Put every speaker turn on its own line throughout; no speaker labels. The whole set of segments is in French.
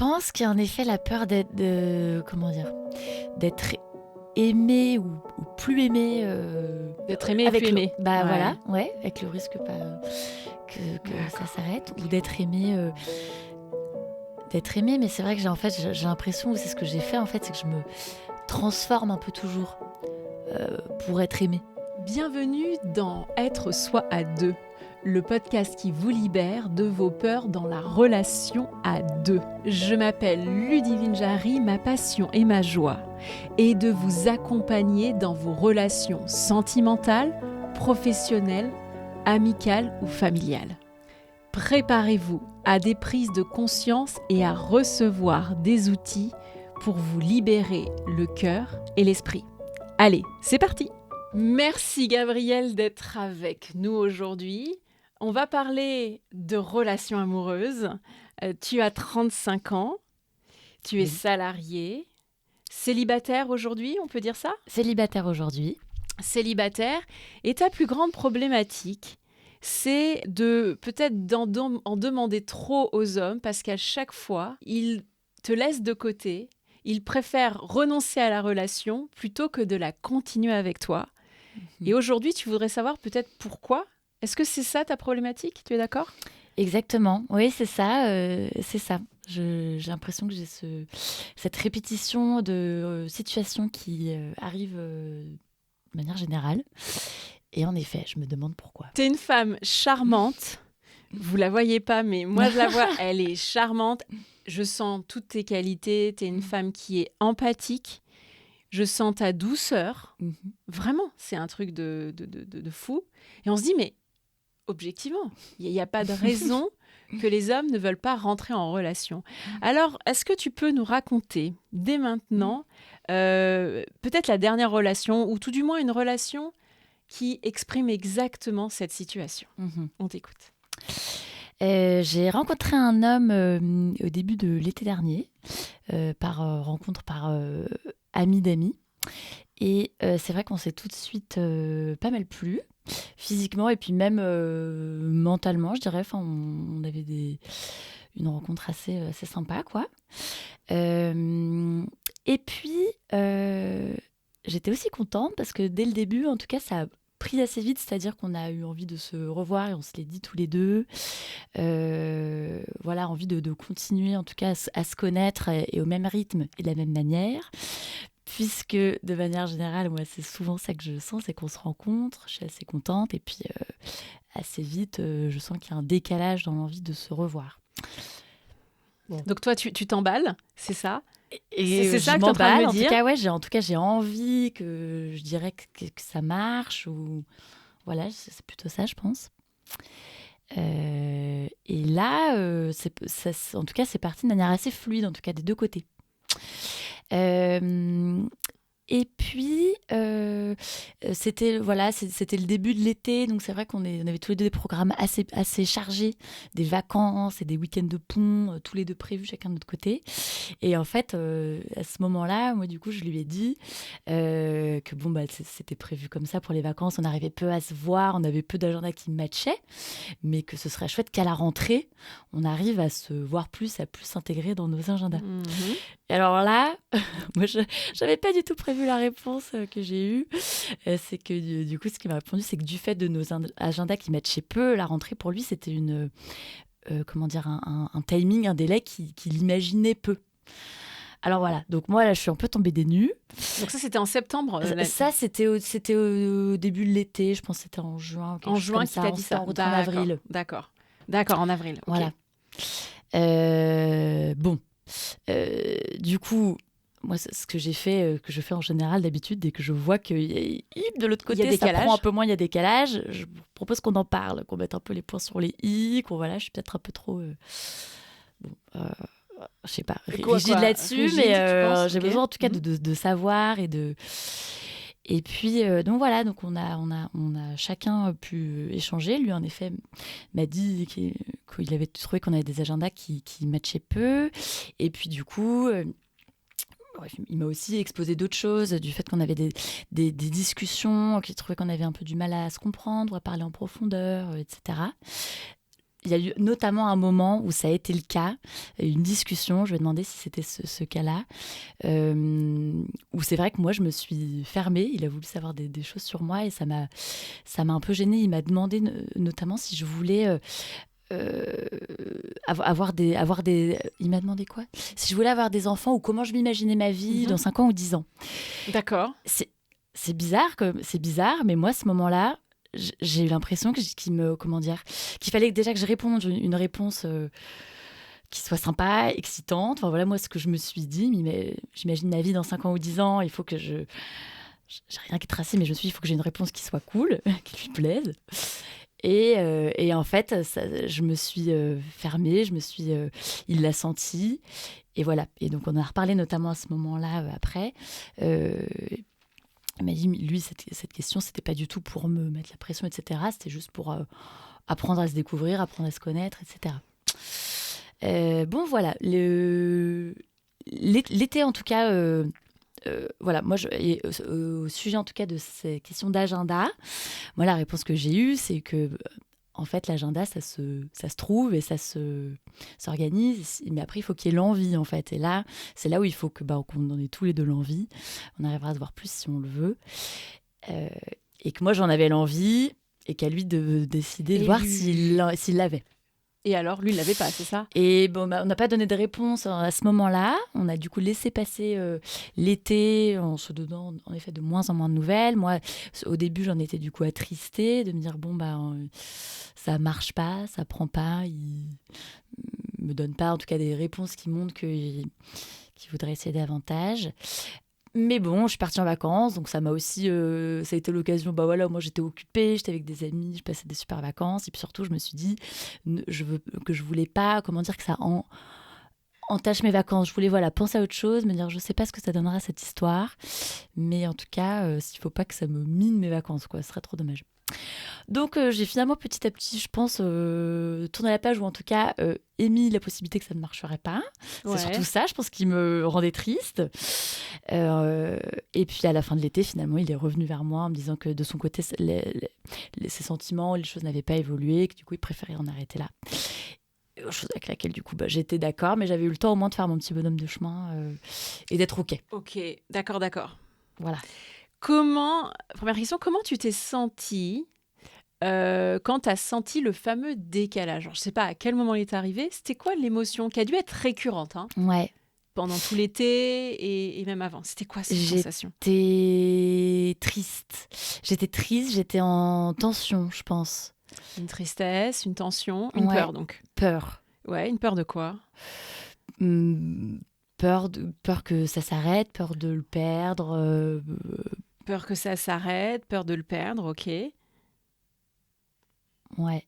pense qu'il y a en effet la peur d'être aimé ou plus aimé.
D'être aimé et
avec
plus aimé.
Voilà, ouais, avec le risque que ça s'arrête, ou d'être aimé. Mais c'est vrai que j'ai l'impression, ou c'est ce que j'ai fait en fait, c'est que je me transforme un peu toujours pour être aimé.
Bienvenue dans Être soi à deux, le podcast qui vous libère de vos peurs dans la relation à deux. Je m'appelle Ludivine Jarry, ma passion et ma joie est de vous accompagner dans vos relations sentimentales, professionnelles, amicales ou familiales. Préparez-vous à des prises de conscience et à recevoir des outils pour vous libérer le cœur et l'esprit. Allez, c'est parti! Merci Gabrielle d'être avec nous aujourd'hui. On va parler de relations amoureuses. Tu as 35 ans, tu es salariée, célibataire aujourd'hui, on peut dire ça ?
Célibataire aujourd'hui.
Célibataire. Et ta plus grande problématique, c'est de peut-être en demander trop aux hommes parce qu'à chaque fois, ils te laissent de côté, ils préfèrent renoncer à la relation plutôt que de la continuer avec toi. Et aujourd'hui, tu voudrais savoir peut-être pourquoi. Est-ce que c'est ça ta problématique ? Tu es d'accord ?
Exactement, oui, c'est ça. J'ai l'impression que j'ai cette répétition de situations qui arrivent de manière générale. Et en effet, je me demande pourquoi.
Tu es une femme charmante. Vous la voyez pas, mais moi je la vois. Elle est charmante. Je sens toutes tes qualités. Tu es une femme qui est empathique. Je sens ta douceur. Vraiment, c'est un truc de fou. Et on se dit, mais objectivement, il n'y a pas de raison que les hommes ne veulent pas rentrer en relation. Alors, est-ce que tu peux nous raconter dès maintenant peut-être la dernière relation, ou tout du moins une relation qui exprime exactement cette situation ? On t'écoute.
J'ai rencontré un homme au début de l'été dernier, par rencontre, par ami d'amis. Et c'est vrai qu'on s'est tout de suite pas mal plu, physiquement et puis même mentalement, je dirais. Enfin, on avait une rencontre assez sympa, quoi. Et puis, j'étais aussi contente parce que dès le début, en tout cas, ça a pris assez vite, c'est-à-dire qu'on a eu envie de se revoir et on se l'est dit tous les deux. Voilà, envie de continuer en tout cas à se connaître et au même rythme et de la même manière. Puisque de manière générale, moi, c'est souvent ça que je sens, c'est qu'on se rencontre, je suis assez contente, et puis assez vite, je sens qu'il y a un décalage dans l'envie de se revoir.
Bon. Donc toi, tu t'emballes, c'est ça ?
Et
c'est ça que tu es en train de me dire ?
En tout cas, j'ai envie que je dirais que ça marche, ou voilà, c'est plutôt ça, je pense. Et là, en tout cas, c'est parti de manière assez fluide, en tout cas des deux côtés. Et puis, c'était le début de l'été, donc c'est vrai on avait tous les deux des programmes assez chargés, des vacances et des week-ends de pont, tous les deux prévus chacun de notre côté. Et en fait, à ce moment-là, moi du coup, je lui ai dit que bon, c'était prévu comme ça pour les vacances, on arrivait peu à se voir, on avait peu d'agenda qui matchaient, mais que ce serait chouette qu'à la rentrée, on arrive à se voir plus, à plus s'intégrer dans nos agendas. Et alors là, moi, je n'avais pas du tout prévu la réponse que j'ai eue. C'est que du coup, ce qu'il m'a répondu, c'est que du fait de nos agendas qui matchaient peu, la rentrée pour lui, c'était un timing, un délai qu'il imaginait peu. Alors voilà, donc moi là, je suis un peu tombée des nues.
Donc ça, c'était en septembre
Ça, c'était au début de l'été, je pense que c'était en juin.
En juin qu'il t'a dit ça.
En avril.
D'accord, en avril. Okay.
Voilà. Bon. Du coup, moi, ce que j'ai fait, que je fais en général d'habitude, dès que je vois que de l'autre côté, ça prend un peu moins, il y a décalage, je propose qu'on en parle, qu'on mette un peu les points sur les i, je suis peut-être un peu trop, je sais pas, rigide là-dessus, mais j'ai besoin en tout cas de savoir et de... Et puis, donc voilà, donc on a chacun pu échanger. Lui, en effet, m'a dit qu'il avait trouvé qu'on avait des agendas qui matchaient peu. Et puis, du coup, il m'a aussi exposé d'autres choses, du fait qu'on avait des discussions, qu'il trouvait qu'on avait un peu du mal à se comprendre, à parler en profondeur, etc. il y a eu notamment un moment où ça a été le cas, une discussion, je lui ai demandé si c'était ce cas-là, où c'est vrai que moi, je me suis fermée. Il a voulu savoir des choses sur moi et ça m'a un peu gênée. Il m'a demandé notamment si je voulais avoir des... Il m'a demandé quoi? Si je voulais avoir des enfants ou comment je m'imaginais ma vie dans 5 ans ou 10 ans.
D'accord.
C'est bizarre, mais moi, à ce moment-là, j'ai eu l'impression qu'il fallait déjà que je réponde une réponse qui soit sympa, excitante. Enfin voilà, moi, ce que je me suis dit, mais j'imagine ma vie dans 5 ans ou 10 ans, il faut que j'ai rien qui est tracé, mais je me suis dit, il faut que j'ai une réponse qui soit cool, qui lui plaise. Et en fait, je me suis fermée, il l'a senti. Et voilà. Et donc, on en a reparlé notamment à ce moment-là après. Il m'a dit, lui, cette question, c'était pas du tout pour me mettre la pression, etc. C'était juste pour apprendre à se découvrir, apprendre à se connaître, etc. Bon, voilà. L'été, en tout cas, voilà, moi, au sujet, en tout cas, de ces questions d'agenda, moi, la réponse que j'ai eue, c'est que, en fait, l'agenda, ça se trouve et ça s'organise. Mais après, il faut qu'il y ait l'envie, en fait. Et là, c'est là où il faut qu'on en ait tous les deux l'envie. On arrivera à se voir plus si on le veut. Et que moi, j'en avais l'envie et qu'à lui de décider, de voir s'il l'avait.
Et alors, lui, il l'avait pas, c'est ça?
Et bon, on n'a pas donné de réponse à ce moment-là. On a du coup laissé passer l'été en se donnant en effet de moins en moins de nouvelles. Moi, au début, j'en étais du coup attristée de me dire ça marche pas, ça prend pas, il me donne pas en tout cas des réponses qui montrent qu'il voudrait essayer davantage. Mais bon, je suis partie en vacances, donc ça m'a aussi, ça a été l'occasion. Voilà, moi j'étais occupée, j'étais avec des amis, je passais des super vacances, et puis surtout je me suis dit je voulais pas, comment dire, que ça entache mes vacances. Je voulais penser à autre chose, me dire je sais pas ce que ça donnera cette histoire, mais en tout cas, il faut pas que ça me mine mes vacances, quoi. Ce serait trop dommage. Donc j'ai finalement petit à petit, je pense, tourné la page, ou en tout cas émis la possibilité que ça ne marcherait pas. C'est surtout ça, je pense, qui me rendait triste. Et puis à la fin de l'été, finalement, il est revenu vers moi en me disant que de son côté, ses sentiments, les choses n'avaient pas évolué, que du coup, il préférait en arrêter là. Chose avec laquelle, du coup, j'étais d'accord, mais j'avais eu le temps au moins de faire mon petit bonhomme de chemin et d'être OK.
Ok, d'accord.
Voilà.
Première question, comment tu t'es sentie quand tu as senti le fameux décalage? Alors, je ne sais pas à quel moment il est arrivé. C'était quoi l'émotion qui a dû être récurrente
Ouais.
Pendant tout l'été et même avant? C'était quoi cette sensation?
J'étais triste, j'étais en tension, je pense.
Une tristesse, une tension, une peur donc.
Peur.
Ouais, une peur de quoi?
Peur que ça s'arrête, peur de le perdre.
Peur que ça s'arrête, peur de le perdre, ok.
Ouais.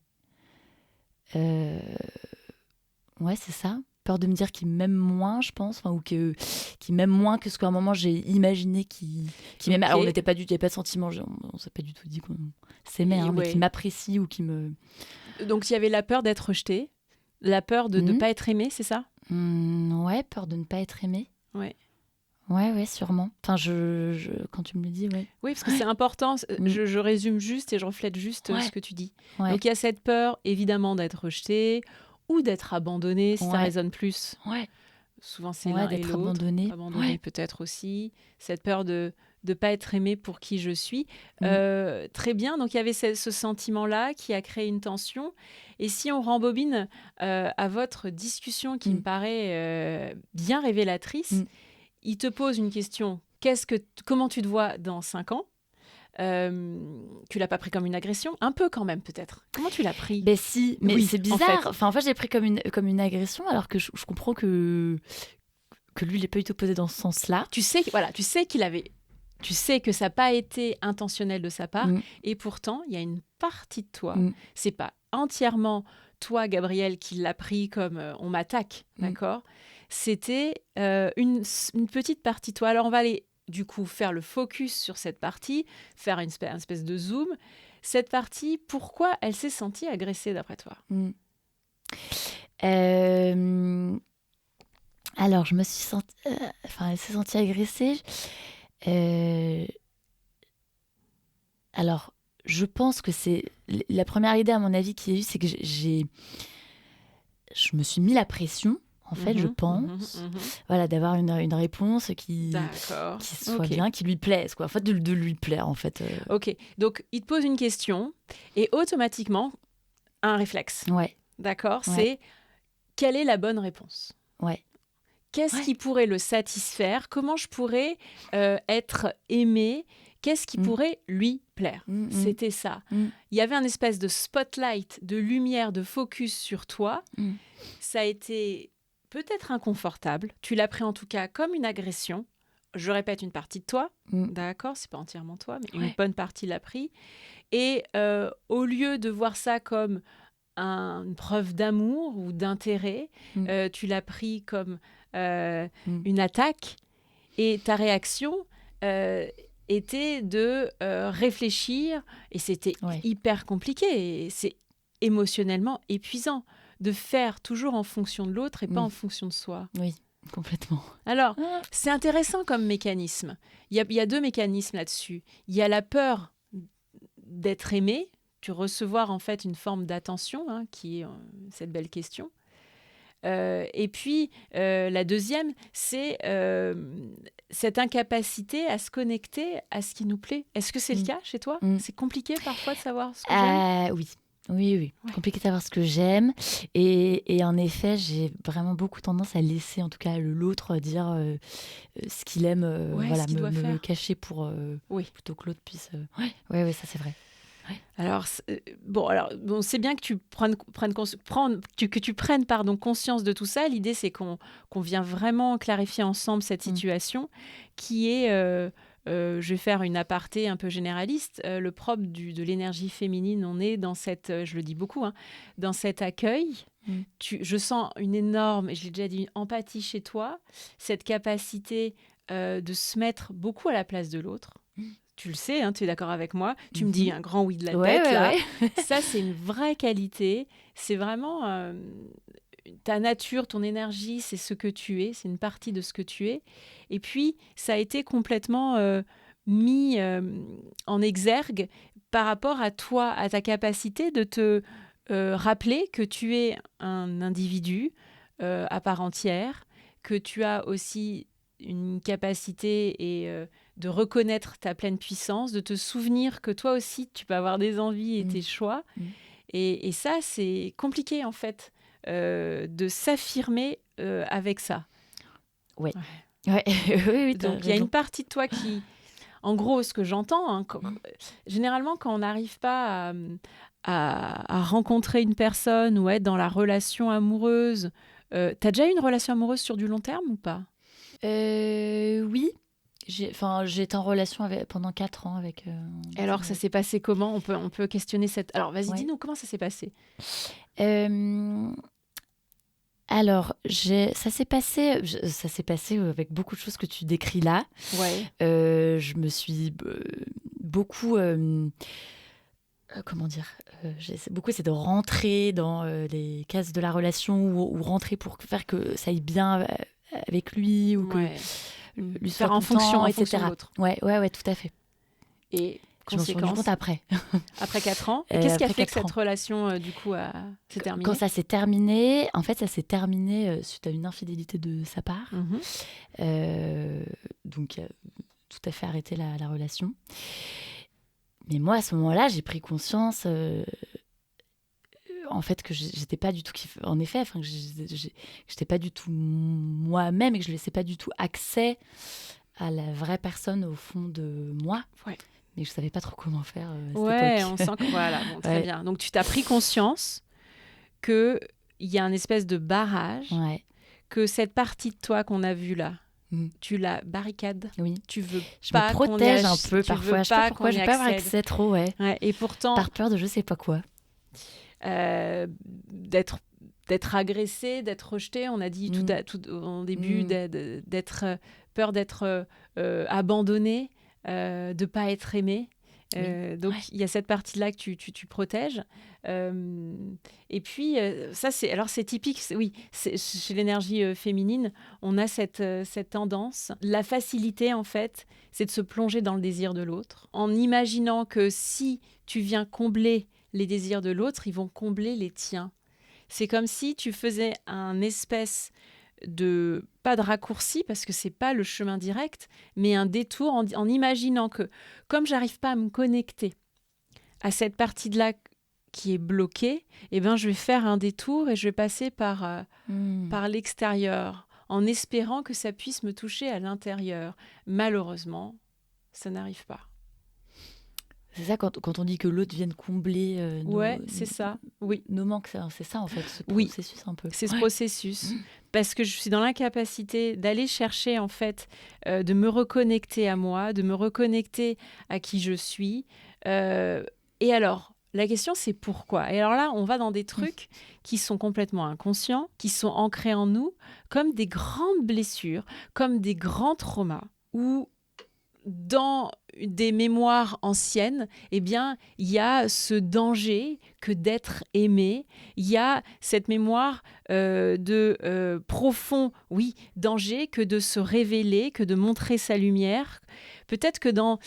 Ouais, c'est ça. Peur de me dire qu'il m'aime moins, je pense, ou qu'il m'aime moins que ce qu'à un moment j'ai imaginé qu'il m'aimait. Alors, on n'était pas il n'y avait pas de sentiment, on s'est pas du tout dit qu'on s'aimait, mais qu'il m'apprécie ou qu'il me...
Donc, il y avait la peur d'être rejeté, la peur de ne pas être aimé, c'est ça?
Ouais, peur de ne pas être aimé. Ouais, sûrement. Enfin, quand tu me le dis, ouais.
Oui, parce que c'est important. Je résume juste et je reflète juste ce que tu dis. Ouais. Donc, il y a cette peur, évidemment, d'être rejeté ou d'être abandonné, si ça résonne plus.
Ouais.
Souvent, c'est l'un et l'autre. Abandonné peut-être aussi. Cette peur de ne pas être aimé pour qui je suis. Très bien. Donc, il y avait ce sentiment-là qui a créé une tension. Et si on rembobine à votre discussion qui me paraît bien révélatrice, il te pose une question. Comment tu te vois dans 5 ans? Tu l'as pas pris comme une agression? Un peu quand même, peut-être. Comment tu l'as pris?
Mais si, mais c'est bizarre. En fait, j'ai pris comme une agression, alors que je comprends que lui, il n'est pas du tout posé dans ce sens-là.
Tu sais qu'il avait... Tu sais que ça n'a pas été intentionnel de sa part, et pourtant, il y a une partie de toi. C'est pas entièrement toi, Gabrielle, qui l'a pris comme on m'attaque, d'accord? C'était une petite partie de toi. Alors, on va aller, du coup, faire le focus sur cette partie, faire une espèce de zoom. Cette partie, pourquoi elle s'est sentie agressée, d'après toi?
Alors, je me suis sentie... elle s'est sentie agressée. Alors, je pense que c'est la première idée, à mon avis, qu'il y a eu, c'est que je me suis mis la pression, en fait, je pense, voilà, d'avoir une réponse qui soit bien, qui lui plaise, quoi. En fait, de lui plaire, en fait.
Ok, donc il te pose une question et automatiquement, un réflexe.
Ouais.
D'accord,
Ouais.
c'est quelle est la bonne réponse ?
Ouais.
Qu'est-ce qui pourrait le satisfaire ? Comment je pourrais être aimée ? Qu'est-ce qui pourrait lui plaire ? C'était ça. Il y avait un espèce de spotlight, de lumière, de focus sur toi. Ça a été peut-être inconfortable. Tu l'as pris en tout cas comme une agression. Je répète, une partie de toi. D'accord, c'est pas entièrement toi, mais une bonne partie l'a pris. Et au lieu de voir ça comme une preuve d'amour ou d'intérêt, tu l'as pris comme une attaque, et ta réaction était de réfléchir, et c'était hyper compliqué, et c'est émotionnellement épuisant de faire toujours en fonction de l'autre et pas en fonction de soi.
Oui, complètement.
Alors, c'est intéressant comme mécanisme. Il y a deux mécanismes là-dessus. Il y a la peur d'être aimé, tu recevoir en fait une forme d'attention, qui est cette belle question. Et puis, la deuxième, c'est cette incapacité à se connecter à ce qui nous plaît. Est-ce que c'est le cas chez toi ? C'est compliqué parfois de savoir ce que j'aime ?
Oui. Oui. Compliqué de savoir ce que j'aime. Et en effet, j'ai vraiment beaucoup tendance à laisser, en tout cas, l'autre dire ce qu'il aime,
ce qu'il doit faire.
me cacher pour plutôt que l'autre puisse... Oui, ça c'est vrai. Ouais.
Alors, c'est bien que tu prennes conscience de tout ça. L'idée, c'est qu'on vient vraiment clarifier ensemble cette situation qui est... je vais faire une aparté un peu généraliste. Le propre de l'énergie féminine, on est dans cette, je le dis beaucoup, dans cet accueil. Je sens une énorme, et je l'ai déjà dit, une empathie chez toi, cette capacité de se mettre beaucoup à la place de l'autre. Tu le sais, tu es d'accord avec moi. Tu me dis un grand oui de la tête, là. Ouais. Ça, c'est une vraie qualité. C'est vraiment ta nature, ton énergie, c'est ce que tu es. C'est une partie de ce que tu es. Et puis, ça a été complètement mis en exergue par rapport à toi, à ta capacité de te rappeler que tu es un individu à part entière, que tu as aussi une capacité et de reconnaître ta pleine puissance, de te souvenir que toi aussi, tu peux avoir des envies et tes choix. Et ça, c'est compliqué, en fait, de s'affirmer avec ça.
Oui.
Donc, il y a une partie de toi qui... En gros, ce que j'entends, généralement, quand on n'arrive pas à rencontrer une personne ou être dans la relation amoureuse, t'as déjà eu une relation amoureuse sur du long terme ou pas ?
Oui. J'étais en relation pendant 4 ans avec...
Alors, ça s'est passé comment ? On peut questionner cette... Alors, vas-y, dis-nous, comment ça s'est passé ?
Alors, ça s'est passé avec beaucoup de choses que tu décris là.
Ouais.
Je me suis beaucoup... comment dire j'essaie beaucoup de rentrer dans les cases de la relation ou rentrer pour faire que ça aille bien avec lui ou que lui
faire en fonction, etc.
de l'autre. Ouais, tout à fait.
Et
je m'en suis rendu compte après.
Après 4 ans. Et qu'est-ce qui a fait que cette relation, du coup, s'est terminée ?
Quand ça s'est terminé, en fait, ça s'est terminé suite à une infidélité de sa part. Donc, tout à fait arrêté la relation. Mais moi, à ce moment-là, j'ai pris conscience, en fait, que j'étais pas du tout... En effet, que j'étais pas du tout moi-même et que je laissais pas du tout accès à la vraie personne au fond de moi.
Ouais.
Mais je savais pas trop comment faire à cette époque.
On sent que... Voilà, bon, très bien. Donc, tu t'as pris conscience qu'il y a un espèce de barrage, que cette partie de toi qu'on a vue là, tu la barricades.
Oui.
Tu veux
je
pas
me protège
qu'on
un peu parfois. Je sais pas pourquoi, je veux pas avoir accès trop,
et pourtant...
Par peur de je sais pas quoi.
D'être agressé, d'être rejeté, on a dit tout en début, d'être peur d'être abandonné, de pas être aimé. Donc, il y a cette partie-là que tu protèges. Et puis, ça, c'est typique. Chez l'énergie féminine, on a cette tendance. La facilité, en fait, c'est de se plonger dans le désir de l'autre, en imaginant que si tu viens combler les désirs de l'autre, ils vont combler les tiens. C'est comme si tu faisais un espèce pas de raccourci, parce que c'est pas le chemin direct, mais un détour en imaginant que, comme j'arrive pas à me connecter à cette partie de là qui est bloquée, eh ben, je vais faire un détour et je vais passer par l'extérieur, en espérant que ça puisse me toucher à l'intérieur. Malheureusement, ça n'arrive pas.
C'est ça, quand on dit que l'autre vienne combler
c'est ça. Oui.
Nos manques, c'est ça en fait, ce processus un peu.
C'est ce processus. Parce que je suis dans l'incapacité d'aller chercher, en fait, de me reconnecter à moi, de me reconnecter à qui je suis. Et alors, la question, c'est pourquoi ? Et alors là, on va dans des trucs qui sont complètement inconscients, qui sont ancrés en nous, comme des grandes blessures, comme des grands traumas, où dans des mémoires anciennes, eh bien, il y a ce danger que d'être aimé. Il y a cette mémoire de profond, danger que de se révéler, que de montrer sa lumière. Peut-être que dans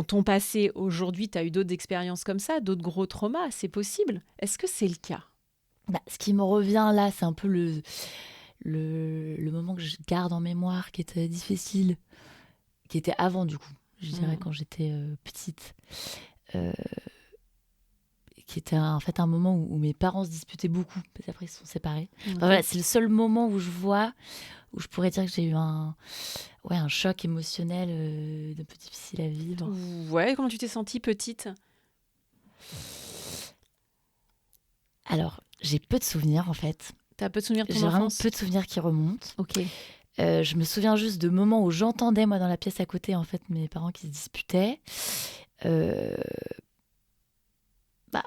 ton passé, aujourd'hui, tu as eu d'autres expériences comme ça, d'autres gros traumas, c'est possible. Est-ce que c'est le cas ?
Ce qui me revient là, c'est un peu le moment que je garde en mémoire, qui était difficile, qui était avant du coup, je dirais quand j'étais petite, qui était en fait un moment où mes parents se disputaient beaucoup, parce qu'après ils se sont séparés. Enfin, voilà, c'est le seul moment où je pourrais dire que j'ai eu un choc émotionnel un peu difficile à vivre.
Ouais, comment tu t'es sentie petite ?
Alors, j'ai peu de souvenirs en fait.
T'as peu de souvenirs de ton
enfance ? J'ai vraiment
enfance ?
peu de souvenirs qui remontent.
Ok.
Je me souviens juste de moments où j'entendais, moi, dans la pièce à côté, en fait, mes parents qui se disputaient.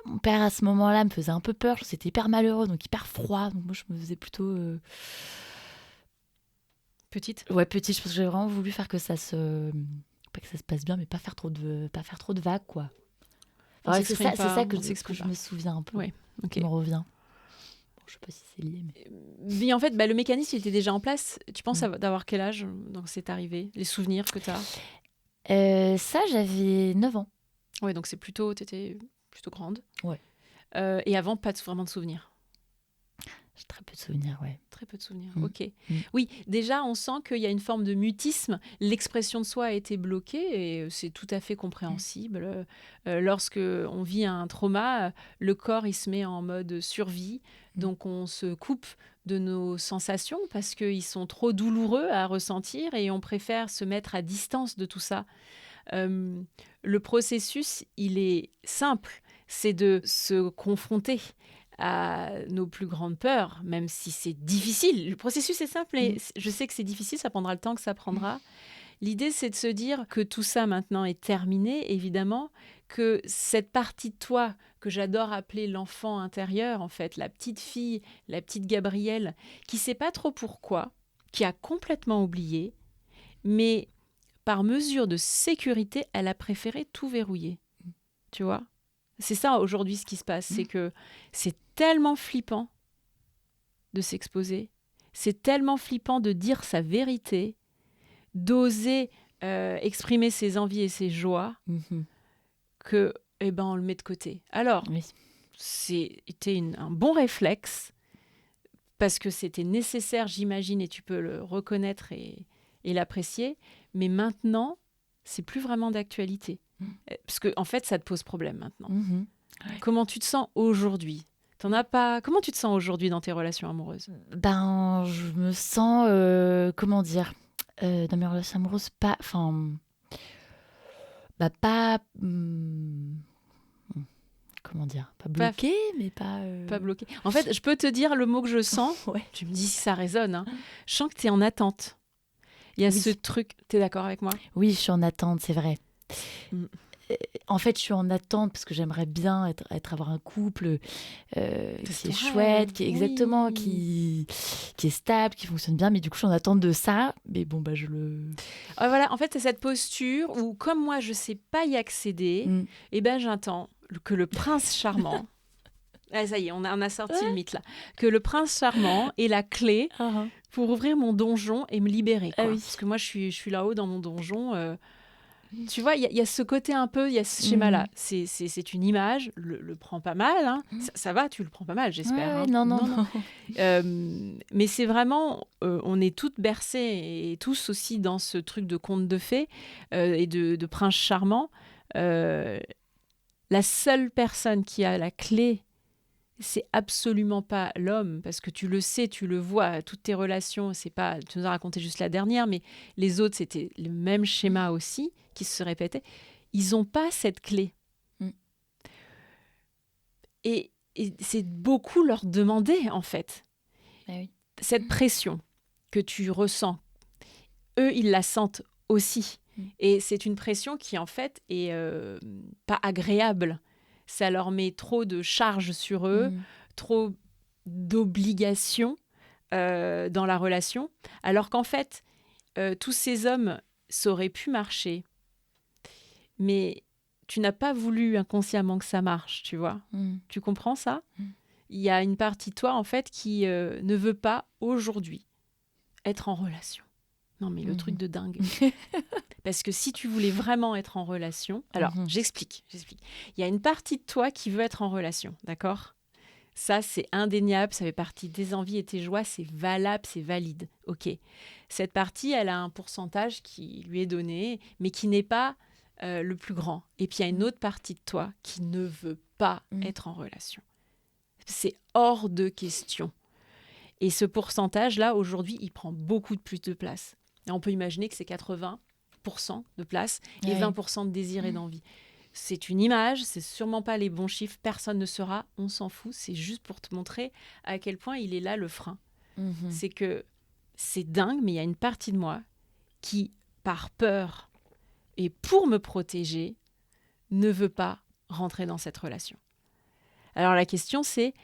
Mon père, à ce moment-là, me faisait un peu peur. C'était hyper malheureux, donc hyper froid. Donc moi, je me faisais plutôt...
Petite ?
Ouais, petite. Je pense que j'ai vraiment voulu faire que ça se... Pas que ça se passe bien, mais pas faire trop de vagues, quoi. Enfin, c'est ça que je me souviens un peu.
Ouais, ok.
Qui me revient. Je sais pas si c'est lié,
mais en fait, le mécanisme, il était déjà en place. Tu penses d'avoir quel âge donc c'est arrivé ? Les souvenirs que tu as ?
Ça, j'avais 9 ans.
Ouais, donc t'étais plutôt grande.
Ouais.
Et avant, pas vraiment de souvenirs.
J'ai très peu de souvenirs, ouais.
Très peu de souvenirs, ok. Oui, déjà, on sent qu'il y a une forme de mutisme. L'expression de soi a été bloquée et c'est tout à fait compréhensible. Lorsque on vit un trauma, le corps, il se met en mode survie. Donc, on se coupe de nos sensations parce qu'ils sont trop douloureux à ressentir et on préfère se mettre à distance de tout ça. Le processus, il est simple. C'est de se confronter à nos plus grandes peurs, même si c'est difficile. Le processus est simple et je sais que c'est difficile, ça prendra le temps que ça prendra. L'idée, c'est de se dire que tout ça maintenant est terminé, évidemment, que cette partie de toi que j'adore appeler l'enfant intérieur, en fait, la petite fille, la petite Gabrielle, qui ne sait pas trop pourquoi, qui a complètement oublié, mais par mesure de sécurité, elle a préféré tout verrouiller. Tu vois ? C'est ça aujourd'hui ce qui se passe, c'est que c'est tellement flippant de s'exposer, c'est tellement flippant de dire sa vérité, d'oser exprimer ses envies et ses joies, que on le met de côté. Alors, c'était un bon réflexe, parce que c'était nécessaire, j'imagine, et tu peux le reconnaître et l'apprécier, mais maintenant, c'est plus vraiment d'actualité. Parce que, en fait, ça te pose problème maintenant. Ouais. Comment tu te sens aujourd'hui ? T'en as pas... Comment tu te sens aujourd'hui dans tes relations amoureuses ?
Je me sens, comment dire, dans mes relations amoureuses, pas... pas... comment dire ? Pas bloquée, mais pas...
Pas bloquée. En fait, je peux te dire le mot que je sens.
Ouais.
Tu me dis si ça résonne. Hein. Je sens que t'es en attente. Il y a ce truc... T'es d'accord avec moi ?
Oui, je suis en attente, c'est vrai. en fait, je suis en attente parce que j'aimerais bien avoir un couple qui est chouette, qui est exactement, qui est stable, qui fonctionne bien. Mais du coup, je suis en attente de ça. Mais bon, je le...
Voilà, en fait, c'est cette posture où, comme moi, je sais pas y accéder, et ben j'attends que le prince charmant... Ah, ça y est, on a sorti le mythe là. Que le prince charmant ait la clé pour ouvrir mon donjon et me libérer. Quoi. Parce que moi, je suis là-haut dans mon donjon. Tu vois, il y a ce côté un peu, il y a ce schéma-là. C'est une image, le prends pas mal. Hein. Ça va, tu le prends pas mal, j'espère.
Ouais,
hein.
Non.
Mais c'est vraiment, on est toutes bercées et tous aussi dans ce truc de conte de fées et de prince charmant. La seule personne qui a la clé, c'est absolument pas l'homme, parce que tu le sais, tu le vois, toutes tes relations, c'est pas, tu nous as raconté juste la dernière, mais les autres, c'était le même schéma aussi, qui se répétait. Ils n'ont pas cette clé. Et c'est beaucoup leur demander, en fait. Cette pression que tu ressens, eux, ils la sentent aussi. Et c'est une pression qui, en fait, est pas agréable. Ça leur met trop de charges sur eux, trop d'obligations dans la relation. Alors qu'en fait, tous ces hommes, ça aurait pu marcher. Mais tu n'as pas voulu inconsciemment que ça marche, tu vois. Tu comprends ça ? Il y a une partie de toi, en fait, qui ne veut pas, aujourd'hui, être en relation. Non, mais le truc de dingue. Parce que si tu voulais vraiment être en relation... Alors, j'explique. Il y a une partie de toi qui veut être en relation, d'accord ? Ça, c'est indéniable, ça fait partie des envies et tes joies, c'est valable, c'est valide. Ok. Cette partie, elle a un pourcentage qui lui est donné, mais qui n'est pas le plus grand. Et puis, il y a une autre partie de toi qui ne veut pas être en relation. C'est hors de question. Et ce pourcentage-là, aujourd'hui, il prend beaucoup plus de place. Et on peut imaginer que c'est 80% de place et 20% de désir et d'envie. C'est une image, c'est sûrement pas les bons chiffres, personne ne saura, on s'en fout, c'est juste pour te montrer à quel point il est là le frein. C'est que c'est dingue, mais il y a une partie de moi qui, par peur et pour me protéger, ne veut pas rentrer dans cette relation. Alors la question c'est,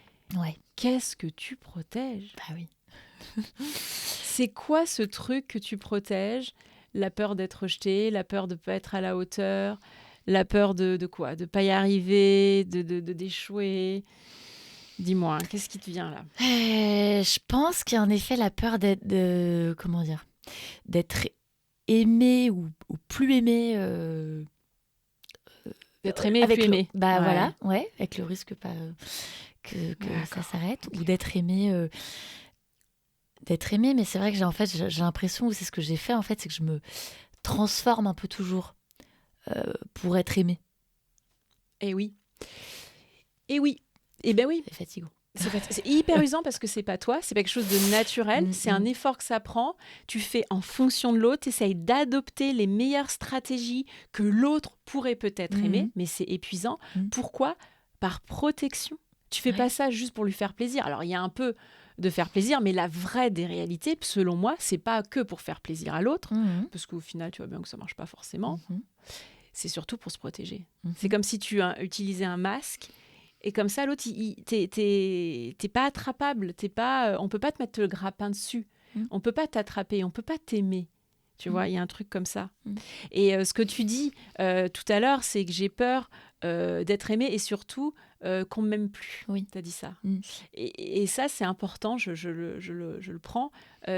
qu'est-ce que tu protèges ? C'est quoi ce truc que tu protèges ? La peur d'être rejeté, la peur de ne pas être à la hauteur, la peur de quoi ? De ne pas y arriver, d'échouer. Dis-moi, qu'est-ce qui te vient là ?
Je pense qu'il y a en effet la peur d'être aimé ou plus aimé.
D'être aimé et plus aimé.
Voilà, avec le risque que ça s'arrête. Ou d'être aimé... mais c'est vrai que j'ai l'impression, ou c'est ce que j'ai fait en fait, c'est que je me transforme un peu toujours pour être aimée.
Eh oui. Eh ben oui.
C'est fatigant.
C'est hyper usant parce que c'est pas toi, c'est pas quelque chose de naturel, c'est un effort que ça prend. Tu fais en fonction de l'autre, tu essayes d'adopter les meilleures stratégies que l'autre pourrait peut-être aimer, mais c'est épuisant. Pourquoi ? Par protection. Tu fais pas ça juste pour lui faire plaisir. Alors il y a un peu de faire plaisir, mais la vraie des réalités, selon moi, c'est pas que pour faire plaisir à l'autre, parce qu'au final, tu vois bien que ça marche pas forcément. C'est surtout pour se protéger. C'est comme si tu utilisais un masque. Et comme ça, l'autre, t'es pas attrapable. On peut pas te mettre le grappin dessus. On peut pas t'attraper. On peut pas t'aimer. Tu vois, il y a un truc comme ça. Et ce que tu dis tout à l'heure, c'est que j'ai peur d'être aimée et surtout qu'on ne m'aime plus.
Oui.
Tu as dit ça. Et ça, c'est important. Je le prends.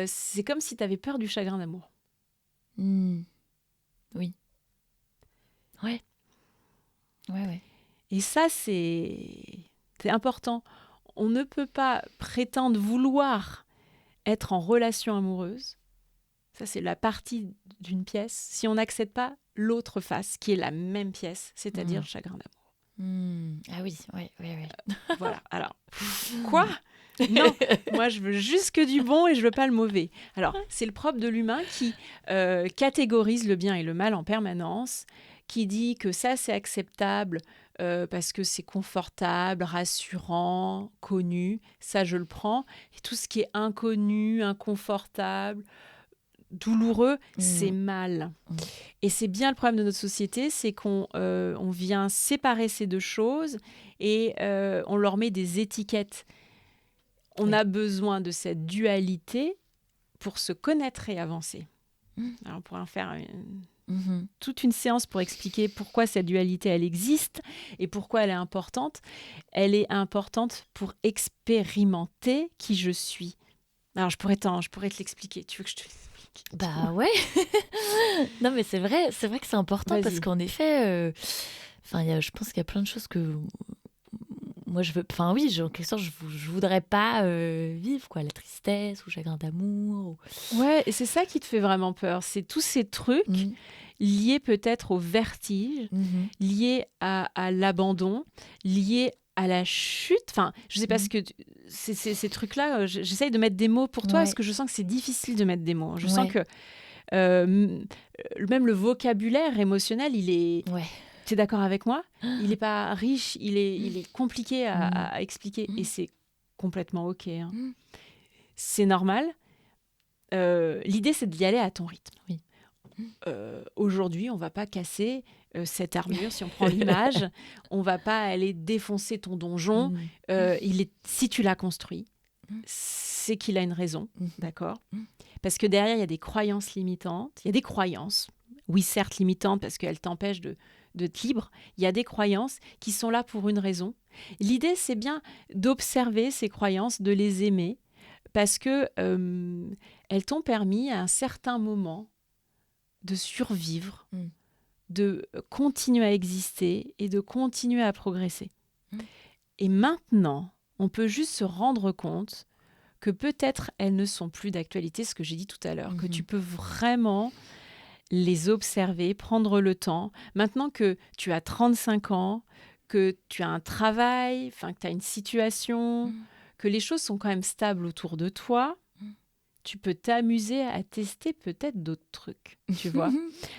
C'est comme si tu avais peur du chagrin d'amour.
Oui. Ouais.
Et ça, c'est important. On ne peut pas prétendre vouloir être en relation amoureuse. Ça, c'est la partie d'une pièce. Si on n'accepte pas l'autre face, qui est la même pièce, c'est-à-dire le chagrin d'amour.
Ah oui.
Voilà. Alors, quoi ? Non, moi, je veux juste que du bon et je veux pas le mauvais. Alors, c'est le propre de l'humain qui catégorise le bien et le mal en permanence, qui dit que ça, c'est acceptable parce que c'est confortable, rassurant, connu. Ça, je le prends. Et tout ce qui est inconnu, inconfortable, douloureux, c'est mal. Et c'est bien le problème de notre société, c'est qu'on on vient séparer ces deux choses et on leur met des étiquettes. On a besoin de cette dualité pour se connaître et avancer. Alors, on pourrait en faire toute une séance pour expliquer pourquoi cette dualité, elle existe et pourquoi elle est importante. Elle est importante pour expérimenter qui je suis. Alors, je pourrais te l'expliquer. Tu veux que je te l'explique?
Bah ouais. Non, mais c'est vrai que c'est important.
Vas-y.
Parce qu'en effet, je pense qu'il y a plein de choses que moi je veux. Enfin oui, en quelque sorte, je voudrais pas vivre, quoi, la tristesse ou le chagrin d'amour.
Ouais, et c'est ça qui te fait vraiment peur. C'est tous ces trucs liés peut-être au vertige, liés à l'abandon, liés à la chute. Enfin, je sais pas ce que ces trucs-là, j'essaye de mettre des mots pour toi parce que je sens que c'est difficile de mettre des mots. Je sens que même le vocabulaire émotionnel, il est... Tu es d'accord avec moi? Il n'est pas riche, il est compliqué à expliquer et c'est complètement OK. Hein. C'est normal. L'idée, c'est d'y aller à ton rythme.
Oui.
Aujourd'hui, on ne va pas casser cette armure. Si on prend l'image, on ne va pas aller défoncer ton donjon. Si tu l'as construit, c'est qu'il a une raison, d'accord? Parce que derrière, il y a des croyances limitantes. Il y a des croyances, oui, certes limitantes, parce qu'elles t'empêchent de te libre. Il y a des croyances qui sont là pour une raison. L'idée, c'est bien d'observer ces croyances, de les aimer, parce que elles t'ont permis à un certain moment de survivre, de continuer à exister et de continuer à progresser. Et maintenant, on peut juste se rendre compte que peut-être elles ne sont plus d'actualité, ce que j'ai dit tout à l'heure, que tu peux vraiment les observer, prendre le temps. Maintenant que tu as 35 ans, que tu as un travail, que tu as une situation, que les choses sont quand même stables autour de toi, tu peux t'amuser à tester peut-être d'autres trucs, tu vois.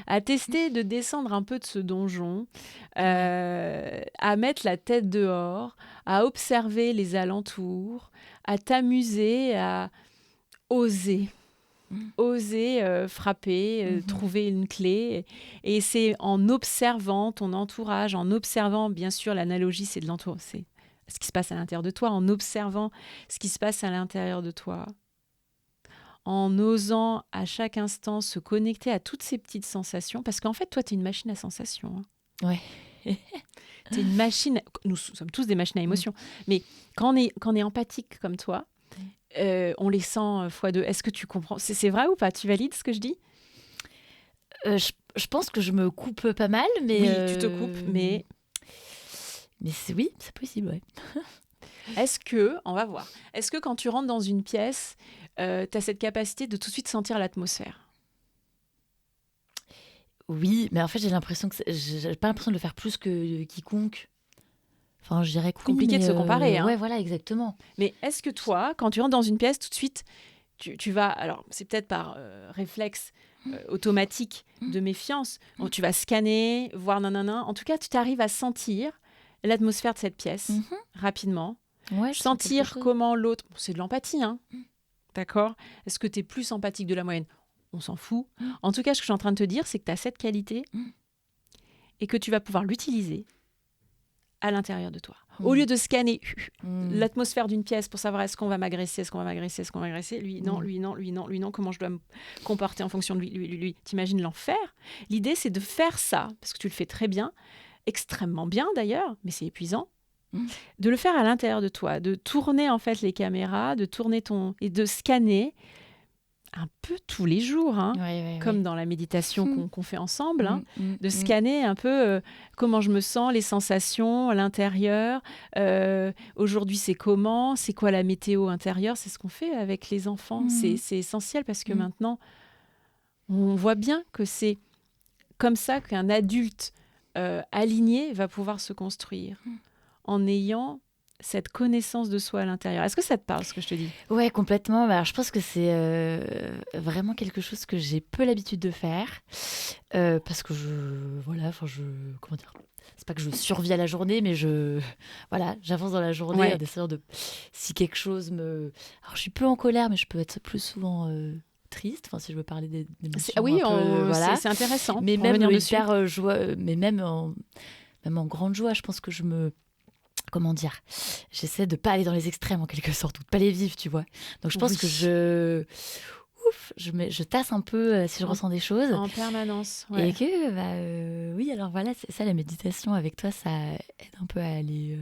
À tester de descendre un peu de ce donjon, à mettre la tête dehors, à observer les alentours, à t'amuser, à oser. Oser frapper, trouver une clé. Et c'est en observant ton entourage, en observant, bien sûr, l'analogie, c'est de l'entourage, c'est ce qui se passe à l'intérieur de toi, en observant ce qui se passe à l'intérieur de toi, en osant à chaque instant se connecter à toutes ces petites sensations, parce qu'en fait, toi, tu es une machine à sensations. Hein.
Ouais.
Tu es une machine, nous sommes tous des machines à émotions, mais quand on est empathique comme toi, on les sent fois deux. Est-ce que tu comprends? C'est vrai ou pas? Tu valides ce que je dis?
Je pense que je me coupe pas mal, mais...
Oui, tu te coupes, mais...
Mais oui, c'est possible, ouais.
Est-ce que, on va voir, est-ce que quand tu rentres dans une pièce, tu as cette capacité de tout de suite sentir l'atmosphère?
Oui, mais en fait, j'ai pas l'impression de le faire plus que quiconque. Enfin, je dirais que oui,
compliqué de se comparer. Hein.
Ouais, voilà, exactement.
Mais est-ce que toi, quand tu rentres dans une pièce, tout de suite, tu vas... Alors, c'est peut-être par réflexe automatique de méfiance. Bon, tu vas scanner, voir nanana. En tout cas, tu t'arrives à sentir l'atmosphère de cette pièce rapidement.
Ouais,
sentir comment l'autre... Bon, c'est de l'empathie, hein. D'accord? Est-ce que tu es plus empathique de la moyenne? On s'en fout. En tout cas, ce que je suis en train de te dire, c'est que tu as cette qualité et que tu vas pouvoir l'utiliser à l'intérieur de toi. Au lieu de scanner l'atmosphère d'une pièce pour savoir est-ce qu'on va m'agresser, lui non, comment je dois me comporter en fonction de lui. T'imagines l'enfer? L'idée, c'est de faire ça, parce que tu le fais très bien, extrêmement bien d'ailleurs, mais c'est épuisant, de le faire à l'intérieur de toi, de tourner en fait les caméras, de tourner et de scanner un peu tous les jours, hein, comme dans la méditation qu'on fait ensemble, hein, de scanner un peu comment je me sens, les sensations à l'intérieur. Aujourd'hui, c'est comment? C'est quoi la météo intérieure? C'est ce qu'on fait avec les enfants. C'est essentiel parce que maintenant, on voit bien que c'est comme ça qu'un adulte aligné va pouvoir se construire en ayant cette connaissance de soi à l'intérieur. Est-ce que ça te parle, ce que je te dis? Ouais,
complètement. Alors, je pense que c'est vraiment quelque chose que j'ai peu l'habitude de faire. Parce que comment dire? C'est pas que je survis à la journée, mais j'avance dans la journée en essayant de... Si quelque chose me... Alors, je suis peu en colère, mais je peux être plus souvent triste. Enfin, si je veux parler d'émotions
Oui,
un peu, voilà.
c'est intéressant.
Mais
pour
même
revenir dessus.
hyper joie, mais même en grande joie, je pense que comment dire, j'essaie de pas aller dans les extrêmes en quelque sorte, ou de pas les vivre, tu vois. Donc je pense
Oui.
que je tasse un peu si je ressens des choses.
En permanence. Ouais.
Et que, oui, alors voilà, c'est ça, la méditation avec toi, ça aide un peu à aller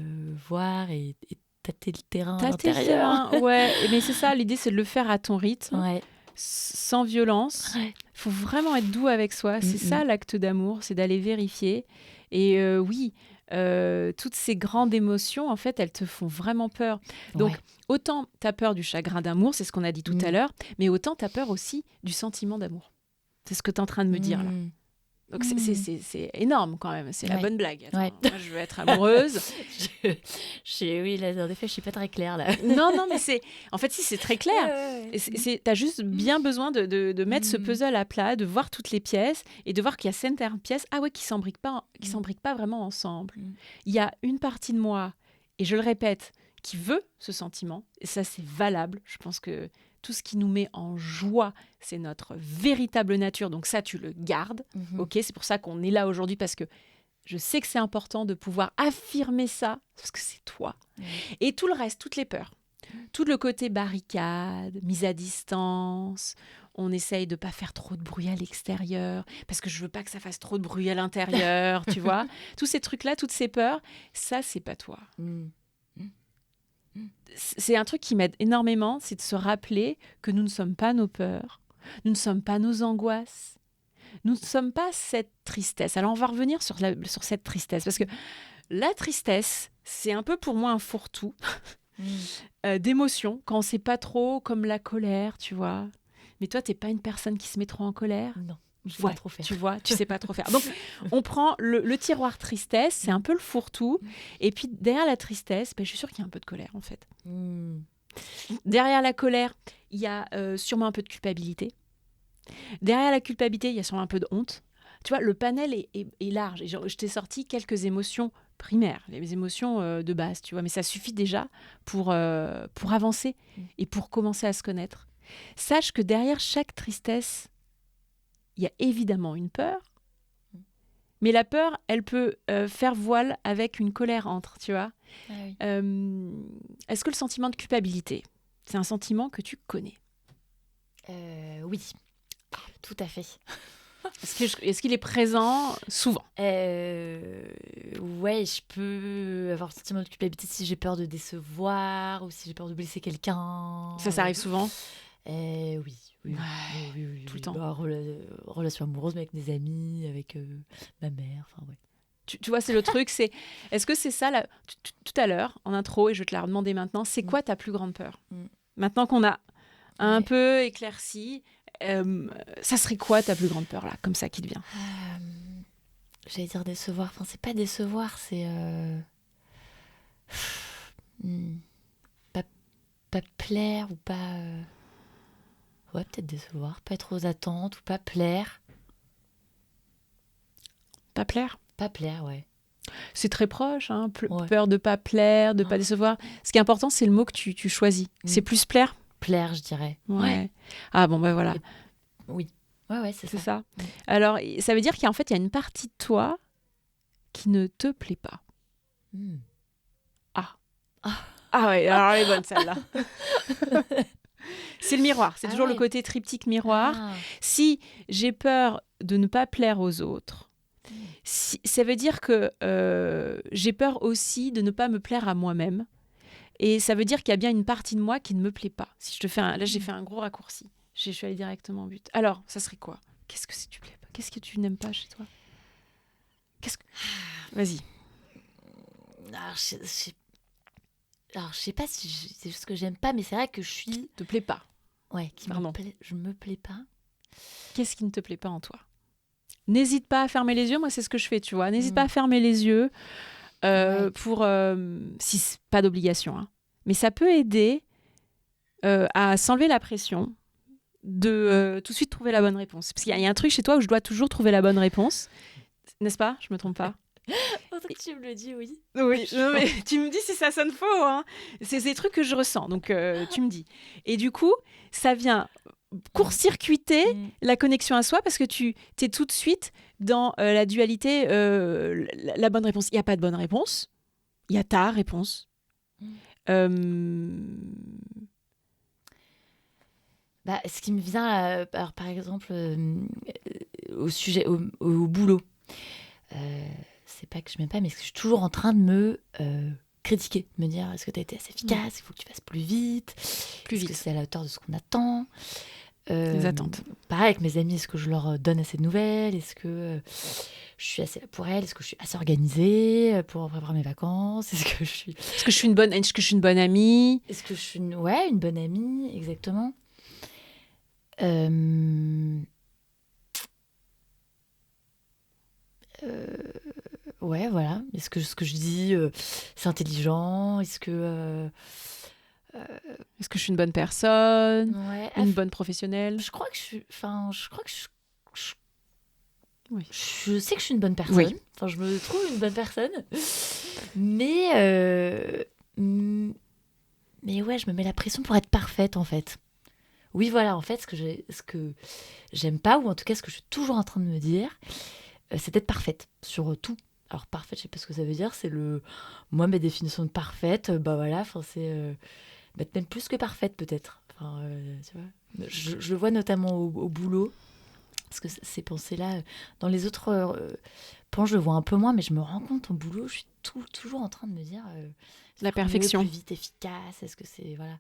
voir et tâter le terrain à
Tâter le
l'intérieur.
terrain, ouais. Mais c'est ça, l'idée, c'est de le faire à ton rythme,
Ouais.
sans violence.
Ouais.
Il faut vraiment être doux avec soi. C'est ça l'acte d'amour, c'est d'aller vérifier. Et oui, toutes ces grandes émotions, en fait, elles te font vraiment peur. Donc, autant tu as peur du chagrin d'amour, c'est ce qu'on a dit tout à l'heure, mais autant tu as peur aussi du sentiment d'amour. C'est ce que tu es en train de me dire là. Donc, c'est énorme quand même. C'est la bonne blague. Attends, moi, je veux être amoureuse.
Oui, là, en effet, je suis pas très claire là.
Non, mais en fait, si, c'est très clair. T'as juste bien besoin de mettre ce puzzle à plat, de voir toutes les pièces et de voir qu'il y a certaines pièces, qui s'embriquent pas vraiment ensemble. Il y a une partie de moi, et je le répète, qui veut ce sentiment, et ça, c'est valable. Je pense que tout ce qui nous met en joie, c'est notre véritable nature. Donc ça, tu le gardes. Ok, c'est pour ça qu'on est là aujourd'hui, parce que je sais que c'est important de pouvoir affirmer ça, parce que c'est toi. Et tout le reste, toutes les peurs, tout le côté barricade, mise à distance, on essaye de pas faire trop de bruit à l'extérieur, parce que je veux pas que ça fasse trop de bruit à l'intérieur, tu vois. Tous ces trucs-là, toutes ces peurs, ça, c'est pas toi. C'est un truc qui m'aide énormément, c'est de se rappeler que nous ne sommes pas nos peurs, nous ne sommes pas nos angoisses, nous ne sommes pas cette tristesse. Alors, on va revenir sur cette tristesse, parce que la tristesse, c'est un peu pour moi un fourre-tout d'émotions, quand on ne sait pas trop, comme la colère, tu vois. Mais toi, tu n'es pas une personne qui se met trop en colère.
Non, je sais pas trop faire.
Tu vois, tu sais pas trop faire. Donc, on prend le tiroir tristesse, c'est un peu le fourre-tout. Et puis, derrière la tristesse, je suis sûre qu'il y a un peu de colère, en fait. Derrière la colère, il y a sûrement un peu de culpabilité. Derrière la culpabilité, il y a sûrement un peu de honte. Tu vois, le panel est large. Et je t'ai sorti quelques émotions primaires, les émotions de base, tu vois. Mais ça suffit déjà pour avancer et pour commencer à se connaître. Sache que derrière chaque tristesse, il y a évidemment une peur. Mais la peur, elle peut faire voile avec une colère entre, tu vois.
Ah oui.
Est-ce que le sentiment de culpabilité, c'est un sentiment que tu connais ?
Oui, tout à fait.
Est-ce qu'il est présent souvent ?
Ouais, je peux avoir le sentiment de culpabilité si j'ai peur de décevoir ou si j'ai peur de blesser quelqu'un.
Ça arrive souvent ?
Oui.
Tout le temps.
Relation amoureuse, mais avec des amis, avec ma mère, enfin ouais.
Tu vois, c'est le truc, est-ce que c'est ça, tout à l'heure, en intro, et je vais te la redemander maintenant, c'est quoi ta plus grande peur ? Maintenant qu'on a un peu éclairci, ça serait quoi ta plus grande peur, là, comme ça, qui te vient ?
J'allais dire décevoir, enfin c'est pas décevoir, c'est pas plaire ou pas... Ouais, peut-être décevoir, pas être aux attentes ou pas plaire.
Pas plaire ?
Pas plaire, ouais.
C'est très proche, hein, peur de pas plaire, de pas décevoir. Ce qui est important, c'est le mot que tu choisis. C'est plus plaire ?
Plaire, je dirais.
Ouais. Ah bon, voilà.
Oui. Ouais, c'est
ça. Alors, ça veut dire qu'en fait, il y a une partie de toi qui ne te plaît pas. Ah ouais, alors elle est bonne celle-là. C'est le miroir, c'est toujours le côté triptyque miroir. Si j'ai peur de ne pas plaire aux autres, ça veut dire que j'ai peur aussi de ne pas me plaire à moi-même. Et ça veut dire qu'il y a bien une partie de moi qui ne me plaît pas. Si je te fais là, j'ai fait un gros raccourci. Je suis allée directement au but. Alors, ça serait quoi ? Qu'est-ce que tu plais pas ? Qu'est-ce que tu n'aimes pas chez toi ? Vas-y.
Alors, je sais pas si c'est juste que j'aime pas, mais c'est vrai que je suis...
Te plaît pas.
Ouais, je me plais pas.
Qu'est-ce qui ne te plaît pas en toi ? N'hésite pas à fermer les yeux. Moi, c'est ce que je fais, tu vois. N'hésite pas à fermer les yeux pour... si c'est pas d'obligation, hein. Mais ça peut aider à s'enlever la pression de tout de suite trouver la bonne réponse. Parce qu'il y a un truc chez toi où je dois toujours trouver la bonne réponse. N'est-ce pas ? Je me trompe pas ?
Tu me le dis, oui.
Oui, non, mais tu me dis si ça sonne faux, hein. C'est des trucs que je ressens, donc tu me dis. Et du coup, ça vient court-circuiter la connexion à soi parce que tu es tout de suite dans la dualité, la bonne réponse. Il n'y a pas de bonne réponse. Il y a ta réponse.
Ce qui me vient, alors, par exemple, au sujet, au boulot, c'est pas que je m'aime pas, mais que je suis toujours en train de me critiquer, me dire est-ce que tu as été assez efficace, il faut que tu fasses plus vite, est-ce que c'est à la hauteur de ce qu'on attend.
Les attentes.
Pareil avec mes amis, est-ce que je leur donne assez de nouvelles, est-ce que je suis assez là pour elles, est-ce que je suis assez organisée pour préparer mes vacances, est-ce que je suis
une bonne amie,
est-ce que je suis une bonne amie, exactement. Ouais, voilà. Est-ce que ce que je dis, c'est intelligent? Est-ce que
je suis une bonne personne?
Ouais.
Une bonne professionnelle?
Je crois que je suis. Enfin, je crois que
oui.
Je sais que je suis une bonne personne.
Oui.
Enfin, je me trouve une bonne personne. Mais ouais, je me mets la pression pour être parfaite, en fait. Oui, voilà, en fait, ce que j'aime pas, ou en tout cas ce que je suis toujours en train de me dire, c'est d'être parfaite sur tout. Alors, parfaite, je sais pas ce que ça veut dire. Moi, ma définition de parfaite, voilà, c'est même plus que parfaite, peut-être. Enfin, tu vois, je le vois notamment au boulot. Parce que ces pensées-là, dans les autres plans, je le vois un peu moins, mais je me rends compte au boulot, je suis toujours en train de me dire
la perfection.
Plus vite, efficace, est-ce que c'est. Voilà.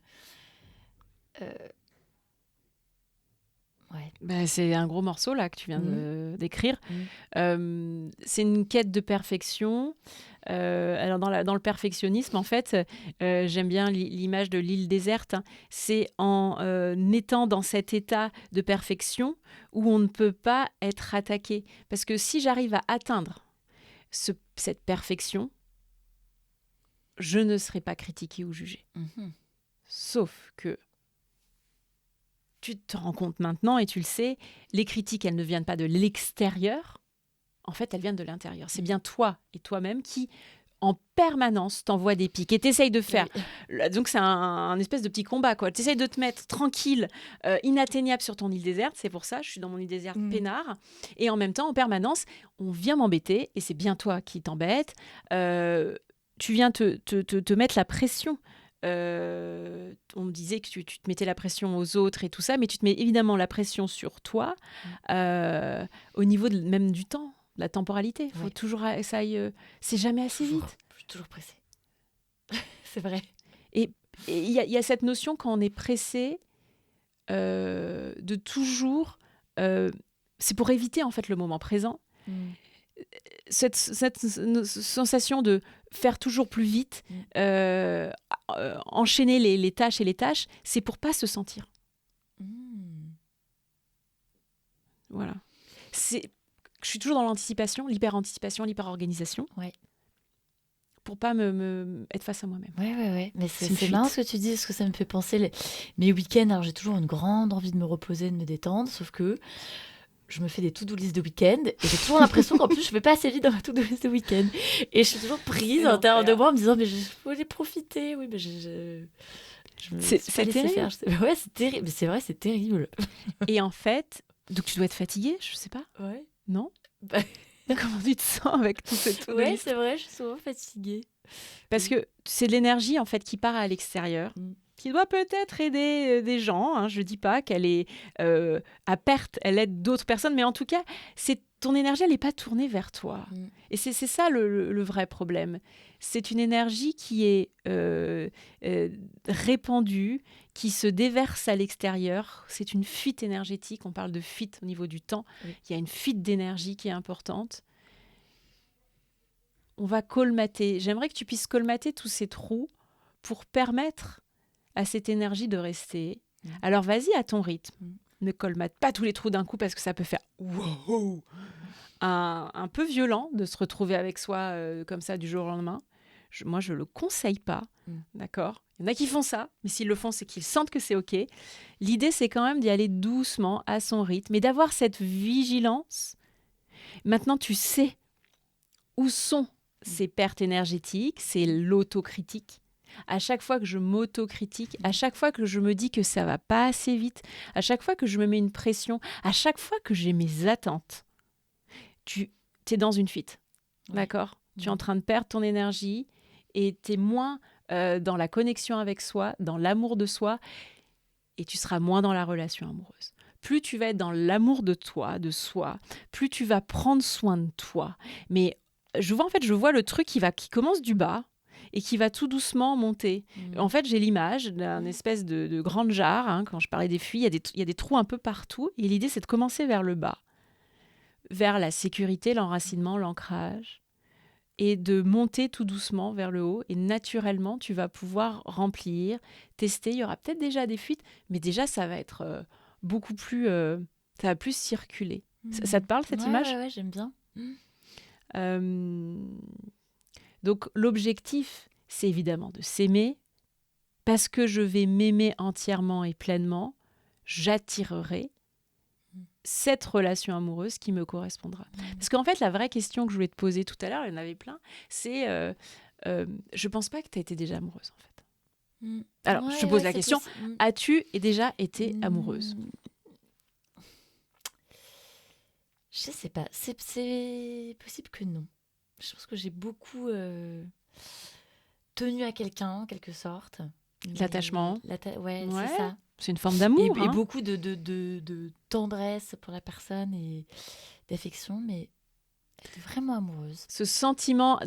Ouais.
C'est un gros morceau là que tu viens d'écrire. C'est une quête de perfection. Alors dans le perfectionnisme, en fait, j'aime bien l'image de l'île déserte. C'est en étant dans cet état de perfection où on ne peut pas être attaqué. Parce que si j'arrive à atteindre cette perfection, je ne serai pas critiquée ou jugée. Sauf que tu te rends compte maintenant, et tu le sais, les critiques, elles ne viennent pas de l'extérieur. En fait, elles viennent de l'intérieur. C'est bien toi et toi-même qui, en permanence, t'envoient des pics. Et t'essayes de faire... Oui. Donc, c'est un espèce de petit combat, quoi. T'essayes de te mettre tranquille, inatteignable sur ton île déserte. C'est pour ça, je suis dans mon île déserte peinard. Et en même temps, en permanence, on vient m'embêter. Et c'est bien toi qui t'embête. Tu viens te mettre la pression. On me disait que tu te mettais la pression aux autres et tout ça, mais tu te mets évidemment la pression sur toi au niveau même du temps, de la temporalité. Il faut toujours ça aille. C'est jamais assez vite.
Je suis toujours pressée. C'est vrai.
Et il y a cette notion quand on est pressé de toujours. C'est pour éviter en fait le moment présent. Cette sensation de faire toujours plus vite, enchaîner les tâches et les tâches, c'est pour pas se sentir. Voilà. Je suis toujours dans l'anticipation, l'hyper-anticipation, l'hyper-organisation.
Ouais.
Pour pas me être face à moi-même.
Ouais. Mais c'est marrant ce que tu dis, parce que ça me fait penser mes week-ends. Alors j'ai toujours une grande envie de me reposer, de me détendre, sauf que je me fais des to-do list de week-end et j'ai toujours l'impression qu'en plus je vais pas assez vite dans ma to-do list de week-end et je suis toujours prise à l'intérieur de moi en me disant mais je voulais profiter, oui mais
c'est terrible.
Ouais, c'est terrible, mais c'est vrai, c'est terrible.
Et en fait, donc tu dois être fatiguée, je sais pas.
Ouais.
Non. Comment tu te sens avec tout cette to-do list?
Ouais, c'est vrai, je suis souvent fatiguée.
Parce que c'est de l'énergie en fait qui part à l'extérieur. Qui doit peut-être aider des gens. Hein. Je ne dis pas qu'elle est à perte, elle aide d'autres personnes, mais en tout cas, ton énergie, elle n'est pas tournée vers toi. Et c'est ça le vrai problème. C'est une énergie qui est répandue, qui se déverse à l'extérieur. C'est une fuite énergétique. On parle de fuite au niveau du temps. Il y a une fuite d'énergie qui est importante. On va colmater. J'aimerais que tu puisses colmater tous ces trous pour permettre à cette énergie de rester. Alors vas-y à ton rythme. Ne colmate pas tous les trous d'un coup parce que ça peut faire wow, un peu violent de se retrouver avec soi comme ça du jour au lendemain. Moi, je ne le conseille pas. D'accord ? Il y en a qui font ça, mais s'ils le font, c'est qu'ils sentent que c'est OK. L'idée, c'est quand même d'y aller doucement, à son rythme, et d'avoir cette vigilance. Maintenant, tu sais où sont ces pertes énergétiques, c'est l'autocritique. à chaque fois que je m'autocritique, à chaque fois que je me dis que ça va pas assez vite, à chaque fois que je me mets une pression, à chaque fois que j'ai mes attentes, tu es dans une fuite.
Ouais.
D'accord ? Tu es en train de perdre ton énergie et tu es moins dans la connexion avec soi, dans l'amour de soi, et tu seras moins dans la relation amoureuse. Plus tu vas être dans l'amour de toi, de soi, plus tu vas prendre soin de toi. Mais je vois le truc qui commence du bas et qui va tout doucement monter. En fait, j'ai l'image d'un espèce de grande jarre. Hein, quand je parlais des fuites, il y a des trous un peu partout. Et l'idée, c'est de commencer vers le bas, vers la sécurité, l'enracinement, l'ancrage, et de monter tout doucement vers le haut. Et naturellement, tu vas pouvoir remplir, tester. Il y aura peut-être déjà des fuites, mais déjà, ça va être beaucoup plus... ça va plus circuler. Ça te parle, cette image ?
Ouais, j'aime bien.
Donc, l'objectif, c'est évidemment de s'aimer. Parce que je vais m'aimer entièrement et pleinement, j'attirerai cette relation amoureuse qui me correspondra. Parce qu'en fait, la vraie question que je voulais te poser tout à l'heure, il y en avait plein, c'est je pense pas que tu as été déjà amoureuse, en fait. Alors, je te pose la question, as-tu déjà été amoureuse ?
Je sais pas, c'est possible que non. Je pense que j'ai beaucoup tenu à quelqu'un, en quelque sorte.
L'attachement.
Ouais, c'est ça.
C'est une forme d'amour.
Et beaucoup de tendresse pour la personne et d'affection, mais j'étais vraiment amoureuse.
Ce sentiment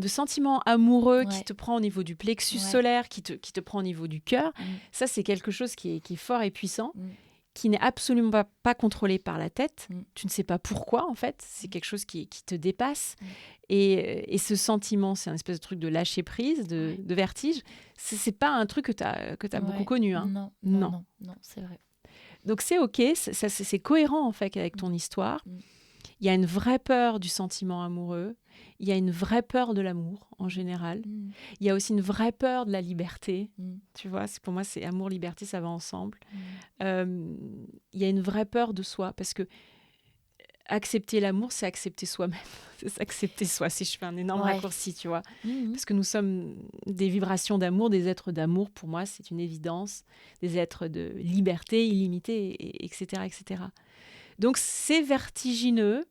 amoureux
Ouais.
qui te prend au niveau du plexus solaire, qui te prend au niveau du cœur, ça, c'est quelque chose qui est fort et puissant, qui n'est absolument pas contrôlé par la tête. Tu ne sais pas pourquoi, en fait. C'est quelque chose qui te dépasse. Et ce sentiment, c'est un espèce de truc de lâcher prise, de vertige. C'est pas un truc que tu as beaucoup connu. Hein.
Non, c'est vrai.
Donc, c'est OK. C'est cohérent, en fait, avec ton histoire. Il y a une vraie peur du sentiment amoureux. Il y a une vraie peur de l'amour, en général. Il y a aussi une vraie peur de la liberté. Tu vois, pour moi, c'est amour, liberté, ça va ensemble. Il y a une vraie peur de soi, parce que accepter l'amour, c'est accepter soi-même. C'est s'accepter soi, si je fais un énorme raccourci, tu vois. Parce que nous sommes des vibrations d'amour, des êtres d'amour. Pour moi, c'est une évidence. Des êtres de liberté illimitée, etc., etc. Donc, c'est vertigineux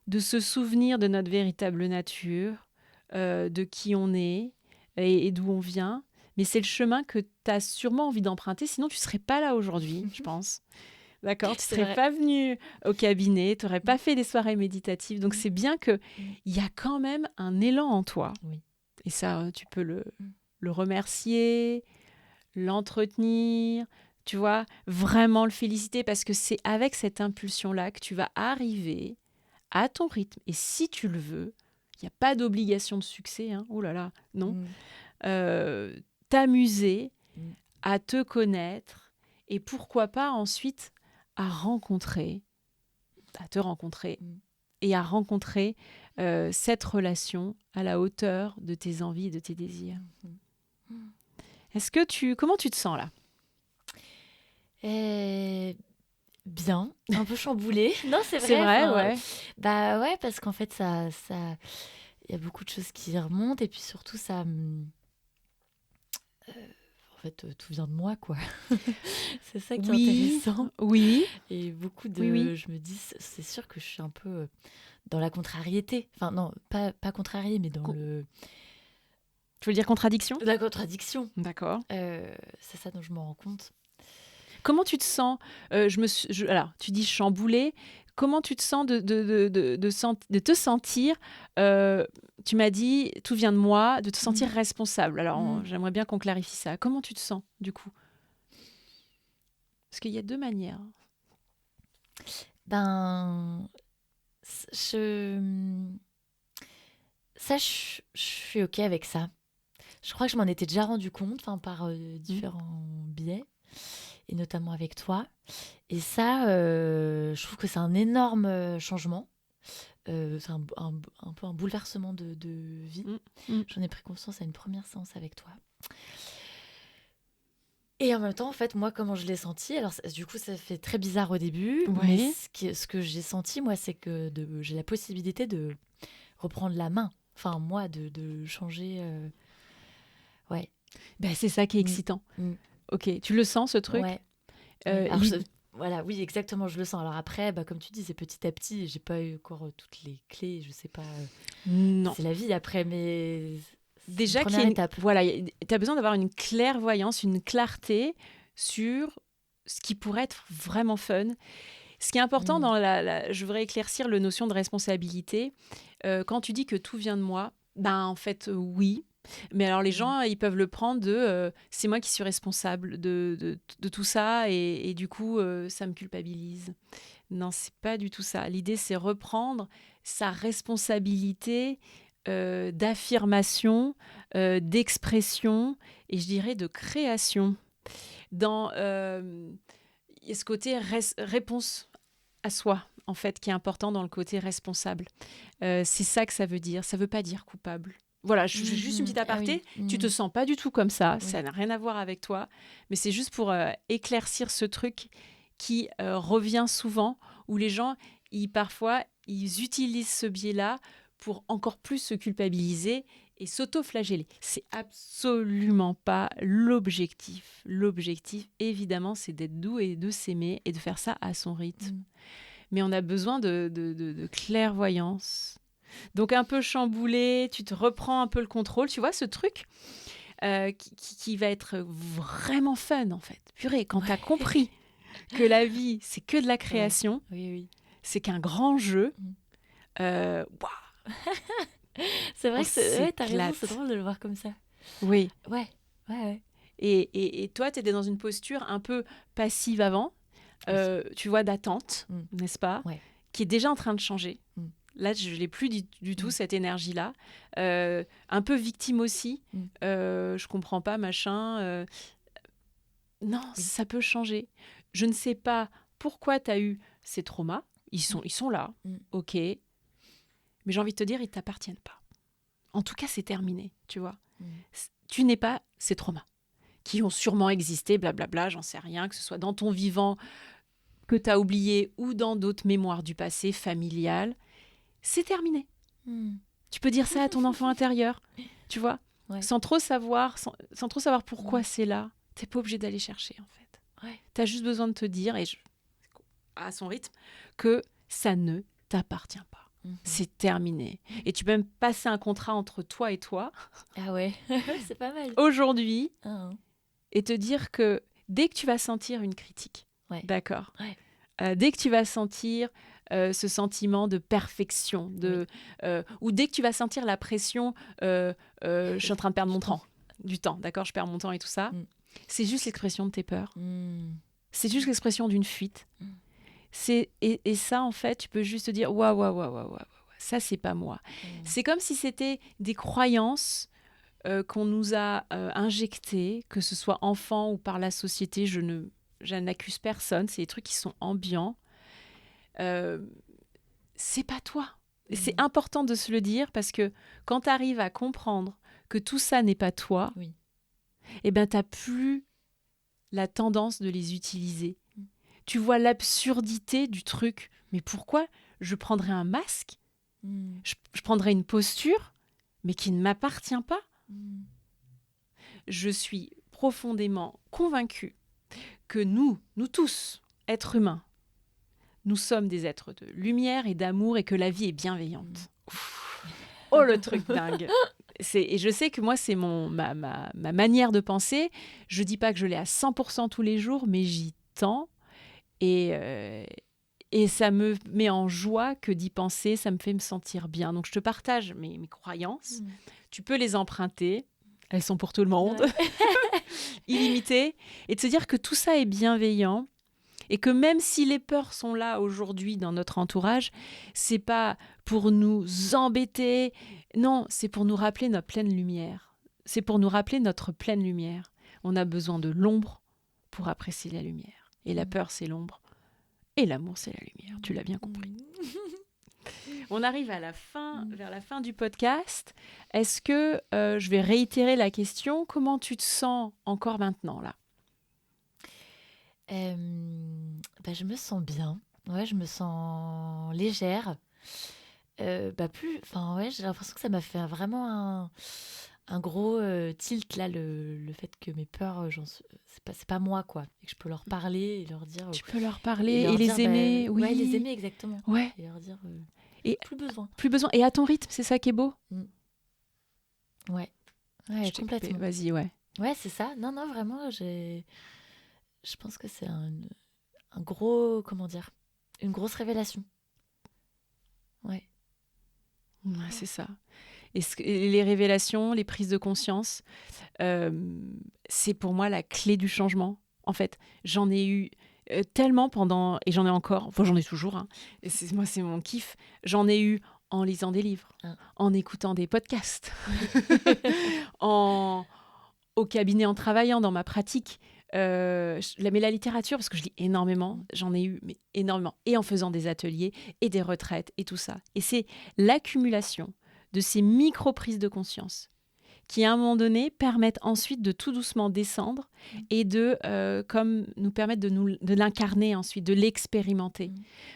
de se souvenir de notre véritable nature, de qui on est et d'où on vient. Mais c'est le chemin que tu as sûrement envie d'emprunter, sinon tu ne serais pas là aujourd'hui, je pense. D'accord ? Tu ne serais pas venu au cabinet, tu n'aurais pas fait des soirées méditatives. Donc, c'est bien qu'il y a quand même un élan en toi. Oui. Et ça, tu peux le remercier, l'entretenir, tu vois, vraiment le féliciter, parce que c'est avec cette impulsion-là que tu vas arriver à ton rythme. Et si tu le veux, il n'y a pas d'obligation de succès, hein. Oh là là, non. T'amuser, à te connaître, et pourquoi pas ensuite à te rencontrer et à rencontrer cette relation à la hauteur de tes envies et de tes désirs. Comment tu te sens là ?
Bien, un peu chamboulée. Non, c'est vrai.
C'est vrai, ouais.
Bah ouais, parce qu'en fait, ça, y a beaucoup de choses qui remontent, et puis surtout, ça, en fait, tout vient de moi, quoi. C'est ça qui est intéressant.
Oui.
Et beaucoup de, je me dis, c'est sûr que je suis un peu dans la contrariété. Enfin non, pas contrariée, mais dans le.
Tu veux dire contradiction ?
La contradiction.
D'accord.
C'est ça dont je me rends compte.
Comment tu te sens alors, tu dis chamboulée. Comment tu te sens de te sentir, tu m'as dit, tout vient de moi, de te sentir responsable. Alors, j'aimerais bien qu'on clarifie ça. Comment tu te sens, du coup ? Parce qu'il y a deux manières.
Je suis OK avec ça. Je crois que je m'en étais déjà rendu compte, par différents biais, et notamment avec toi. Et ça, je trouve que c'est un énorme changement. C'est un peu un bouleversement de vie. J'en ai pris conscience à une première séance avec toi. Et en même temps, en fait, moi, comment je l'ai senti, alors du coup, ça fait très bizarre au début, mais ce que j'ai senti, moi, c'est que j'ai la possibilité de reprendre la main. Enfin, moi, de changer...
Ben, c'est ça qui est excitant. Ok, tu le sens ce truc?
Ouais. Alors, voilà, oui, exactement, je le sens. Alors après, comme tu dis, c'est petit à petit. J'ai pas eu encore toutes les clés. Je sais pas.
Non.
C'est la vie après, mais
Déjà,
première étape.
Voilà, tu as besoin d'avoir une clairvoyance, une clarté sur ce qui pourrait être vraiment fun. Ce qui est important je voudrais éclaircir la notion de responsabilité. Quand tu dis que tout vient de moi, en fait, oui. Mais alors les gens, ils peuvent le prendre c'est moi qui suis responsable de tout ça et du coup, ça me culpabilise. Non, c'est pas du tout ça. L'idée, c'est reprendre sa responsabilité d'affirmation, d'expression et je dirais de création. Il y a ce côté réponse à soi, en fait, qui est important dans le côté responsable. C'est ça que ça veut dire. Ça veut pas dire coupable. Voilà, juste une petite aparté.
Ah oui.
Tu te sens pas du tout comme ça. Oui. Ça n'a rien à voir avec toi. Mais c'est juste pour éclaircir ce truc qui revient souvent, où les gens, parfois, ils utilisent ce biais-là pour encore plus se culpabiliser et s'auto-flageller. C'est absolument pas l'objectif. L'objectif, évidemment, c'est d'être doux et de s'aimer et de faire ça à son rythme. Mais on a besoin de clairvoyance. Donc un peu chamboulé, tu te reprends un peu le contrôle. Tu vois ce truc qui va être vraiment fun, en fait. Purée, quand tu as compris que la vie, c'est que de la création, c'est qu'un grand jeu, waouh.
C'est vrai que t'as raison, c'est drôle de le voir comme ça.
Oui.
Ouais.
Et toi, tu étais dans une posture un peu passive avant, tu vois, d'attente, n'est-ce pas, qui est déjà en train de changer. Là, je ne l'ai plus du tout, cette énergie-là. Un peu victime aussi. Je ne comprends pas, machin. Non, ça peut changer. Je ne sais pas pourquoi tu as eu ces traumas. Ils sont là, ok. Mais j'ai envie de te dire, ils ne t'appartiennent pas. En tout cas, c'est terminé, tu vois. Tu n'es pas ces traumas qui ont sûrement existé, blablabla, j'en sais rien, que ce soit dans ton vivant que tu as oublié ou dans d'autres mémoires du passé, familiales. C'est terminé. Tu peux dire ça à ton enfant intérieur, tu vois, sans trop savoir pourquoi c'est là. Tu n'es pas obligé d'aller chercher, en fait. Tu as juste besoin de te dire, à son rythme, que ça ne t'appartient pas. C'est terminé. Et tu peux même passer un contrat entre toi et toi.
Ah ouais, c'est pas mal.
Aujourd'hui, et te dire que dès que tu vas sentir une critique, d'accord, dès que tu vas sentir ce sentiment de perfection, ou dès que tu vas sentir la pression, je suis en train de perdre du temps, d'accord, je perds mon temps et tout ça, c'est juste l'expression de tes peurs. C'est juste l'expression d'une fuite. Et ça, en fait, tu peux juste te dire waouh, ça, c'est pas moi. C'est comme si c'était des croyances qu'on nous a injectées, que ce soit enfant ou par la société. Je n'accuse personne, c'est des trucs qui sont ambiants. C'est pas toi. Et c'est important de se le dire parce que quand tu arrives à comprendre que tout ça n'est pas toi, eh ben, tu n'as plus la tendance de les utiliser. Tu vois l'absurdité du truc. Mais pourquoi je prendrais un masque, je prendrais une posture, mais qui ne m'appartient pas. Je suis profondément convaincue que nous tous, êtres humains, nous sommes des êtres de lumière et d'amour et que la vie est bienveillante. Oh, le truc dingue. Et je sais que moi, c'est ma manière de penser. Je ne dis pas que je l'ai à 100% tous les jours, mais j'y tends. Et ça me met en joie que d'y penser, ça me fait me sentir bien. Donc, je te partage mes croyances. Tu peux les emprunter. Elles sont pour tout le monde. Illimitées. Et de se dire que tout ça est bienveillant. Et que même si les peurs sont là aujourd'hui dans notre entourage, c'est pas pour nous embêter. Non, c'est pour nous rappeler notre pleine lumière. C'est pour nous rappeler notre pleine lumière. On a besoin de l'ombre pour apprécier la lumière. Et la peur, c'est l'ombre. Et l'amour, c'est la lumière. Tu l'as bien compris. On arrive à vers la fin du podcast. Est-ce que, je vais réitérer la question, comment tu te sens encore maintenant, là ?
Je me sens bien. Ouais, je me sens légère. J'ai l'impression que ça m'a fait vraiment un gros tilt là, le fait que mes peurs, c'est pas moi quoi, et que je peux leur parler et leur dire.
Tu peux leur parler
leur
et les
dire,
aimer, oui.
Ouais, les aimer exactement.
Ouais.
Et leur dire
Et
plus besoin.
Plus besoin. Et à ton rythme, c'est ça qui est beau.
Ouais,
Je t'ai
complètement.
coupé. Vas-y, ouais.
Ouais, c'est ça. Non, vraiment, je pense que c'est un gros, comment dire, une grosse révélation. Ouais.
Ouais, c'est ça. Et les révélations, les prises de conscience, c'est pour moi la clé du changement. En fait, j'en ai eu tellement pendant, et j'en ai encore, enfin j'en ai toujours, hein, et c'est mon kiff, j'en ai eu en lisant des livres, en écoutant des podcasts, au cabinet en travaillant dans ma pratique. Mais la littérature, parce que je lis énormément, j'en ai eu mais énormément, et en faisant des ateliers et des retraites et tout ça. Et c'est l'accumulation de ces micro-prises de conscience qui, à un moment donné, permettent ensuite de tout doucement descendre et de comme nous permettre de l'incarner ensuite, de l'expérimenter.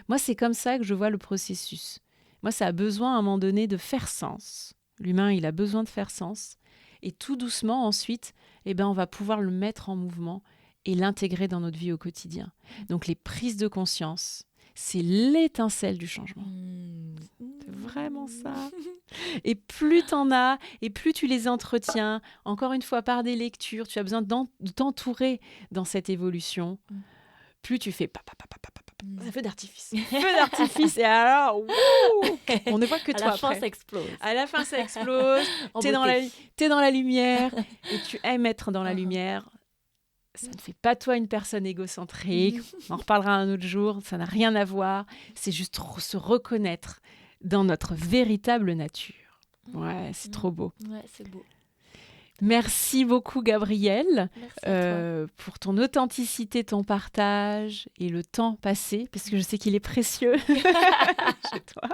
Moi, c'est comme ça que je vois le processus. Moi, ça a besoin, à un moment donné, de faire sens. L'humain, il a besoin de faire sens. Et tout doucement, ensuite, on va pouvoir le mettre en mouvement et l'intégrer dans notre vie au quotidien. Donc, les prises de conscience, c'est l'étincelle du changement. C'est vraiment ça. Et plus t'en as, et plus tu les entretiens, encore une fois, par des lectures, tu as besoin de t'entourer dans cette évolution. Plus tu fais un feu d'artifice. Feu d'artifice, et alors, on ne voit que toi après.
À la fin, ça explose.
À la fin, ça explose. T'es dans la lumière, et tu aimes être dans la lumière. Ça ne fait pas toi une personne égocentrique. On en reparlera un autre jour. Ça n'a rien à voir. C'est juste se reconnaître dans notre véritable nature. Ouais, c'est trop beau.
Ouais, c'est beau.
Merci beaucoup, Gabrielle,
Merci
pour ton authenticité, ton partage et le temps passé, parce que je sais qu'il est précieux chez toi.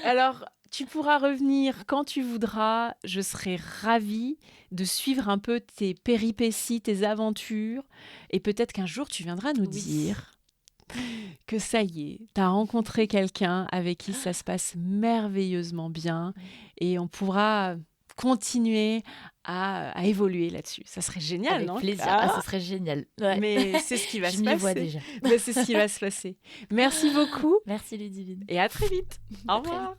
Alors, tu pourras revenir quand tu voudras. Je serai ravie de suivre un peu tes péripéties, tes aventures. Et peut-être qu'un jour, tu viendras nous dire que ça y est, tu as rencontré quelqu'un avec qui ça se passe merveilleusement bien. Et on pourra continuer à évoluer là-dessus. Ça serait génial,
avec
non?
Avec plaisir. Ce serait génial. Ouais.
Mais c'est ce qui va se passer.
Je m'y vois déjà.
C'est ce qui va se passer. Merci beaucoup.
Merci Ludivine.
Et à très vite. Au revoir.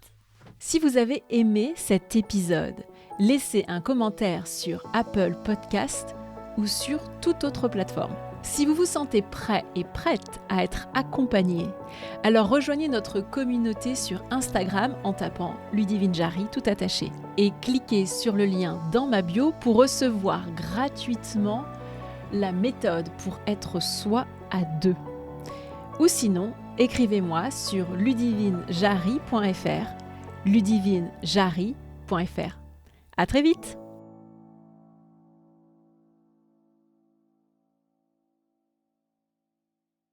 Si vous avez aimé cet épisode, laissez un commentaire sur Apple Podcast ou sur toute autre plateforme. Si vous vous sentez prêt et prête à être accompagné, alors rejoignez notre communauté sur Instagram en tapant Ludivine Jarry tout attaché et cliquez sur le lien dans ma bio pour recevoir gratuitement la méthode pour être soi à deux. Ou sinon, écrivez-moi sur ludivinejarry.fr ludivinejarry.fr. À très vite!